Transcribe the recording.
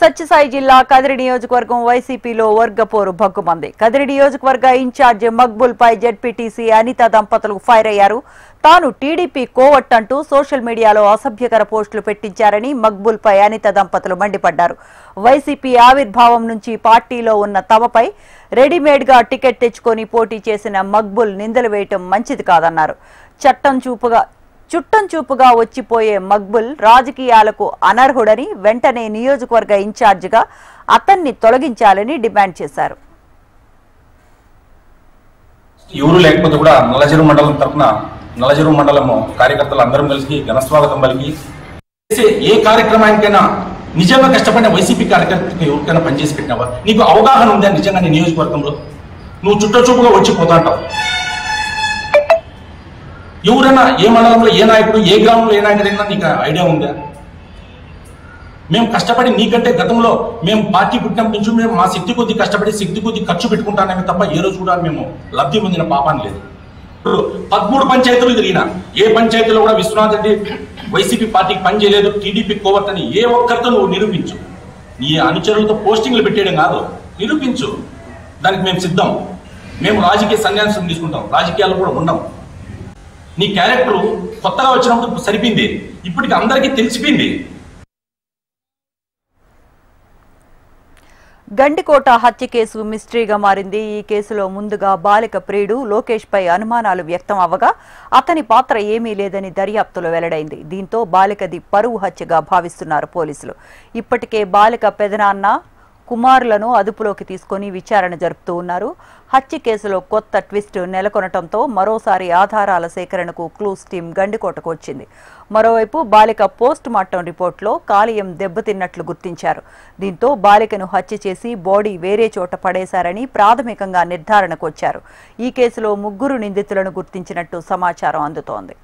సత్యసాయి జిల్లా కదిరి నియోజకవర్గం వైసీపీలో వర్గపోరు భగ్గుమంది. కదిరి నియోజకవర్గ ఇన్ఛార్జ్ మక్బుల్ పై జెడ్పీటీసీ అనిత దంపతులు ఫైర్ అయ్యారు. తాను టీడీపీ కోవట్ అంటూ సోషల్ మీడియాలో అసభ్యకర పోస్టులు పెట్టించారని మక్బుల్ పై అనిత దంపతులు మండిపడ్డారు. వైసీపీ ఆవిర్భావం నుంచి పార్టీలో ఉన్న తమపై రెడీమేడ్ గా టికెట్ తెచ్చుకొని పోటీ చేసిన మక్బుల్ నిందలు వేయటం మంచిది కాదన్నారు. చుట్టం చూపుగా వచ్చిపోయే మక్బుల్ రాజకీయాలకు అనర్హుడని వెంటనే నియోజకవర్గ ఇన్ఛార్జిగా అతన్ని తొలగించాలని డిమాండ్ చేశారు. ఎవరు లేకపోతే కూడా నల్లచెరువు మండలం తరఫున నల్లచెరువు మండలము కార్యకర్తలు అందరం కలిసి ఘనస్వాగతం పలికి ఏ కార్యక్రమానికైనా నిజంగా కష్టపడిన వైసీపీ కార్యకర్తలకు ఎవరికైనా పనిచేసి పెట్టినావా? నీకు అవగాహన ఉందా నిజంగా నీ నియోజకవర్గంలో? నువ్వు చుట్టచూపుగా వచ్చి పోతాంటావు. ఎవరైనా ఏ మండలంలో ఏ నాయకుడు, ఏ గ్రామంలో ఏ నాయకుడైనా నీకు ఐడియా ఉందా? మేము కష్టపడి నీకంటే గతంలో మేము పార్టీ పుట్టినప్పటి నుంచి మేము మా శక్తి కొద్ది కష్టపడి శక్తి కొద్ది ఖర్చు పెట్టుకుంటానమే తప్ప ఏ రోజు కూడా మేము లబ్ధి పొందిన పాపాన్ని లేదు. 13 పంచాయతీలు తిరిగిన ఏ పంచాయతీలో కూడా విశ్వనాథ్ రెడ్డి వైసీపీ పార్టీకి పని చేయలేదు, టీడీపీ కోవర్ట్ అని ఏ ఒక్కరితో నువ్వు నిరూపించు. నీ అనుచరులతో పోస్టింగ్లు పెట్టేయడం కాదు, నిరూపించు. దానికి మేము సిద్ధం. మేము రాజకీయ సన్యాసం తీసుకుంటాం, రాజకీయాల్లో కూడా ఉండం. నీ క్యారెక్టర్ కొత్తగా వచ్చినప్పుడు సరిపోయింది, ఇప్పటికి అందరికీ తెలిసిపోయింది. గండికోట హత్య కేసు మిస్టరీగా మారింది. ఈ కేసులో ముందుగా బాలిక ప్రియుడు లోకేష్ పై అనుమానాలు వ్యక్తం అవ్వగా అతని పాత్ర ఏమీ లేదని దర్యాప్తులో వెల్లడైంది. దీంతో బాలికది పరువు హత్యగా భావిస్తున్నారు పోలీసులు. ఇప్పటికే బాలిక పెదనాన్న కుమారులను అదుపులోకి తీసుకుని విచారణ జరుపుతూ ఉన్నారు. హత్య కేసులో కొత్త ట్విస్ట్ నెలకొనటంతో మరోసారి ఆధారాల సేకరణకు క్లూస్ టీం గండికోటకు వచ్చింది. మరోవైపు బాలిక పోస్ట్ మార్టం రిపోర్టులో కాలియం దెబ్బతిన్నట్లు గుర్తించారు. దీంతో బాలికను హత్య చేసి బాడీ వేరే చోట పడేశారని ప్రాథమికంగా నిర్ధారణకు వచ్చారు. ఈ కేసులో 3 నిందితులను గుర్తించినట్టు సమాచారం అందుతోంది.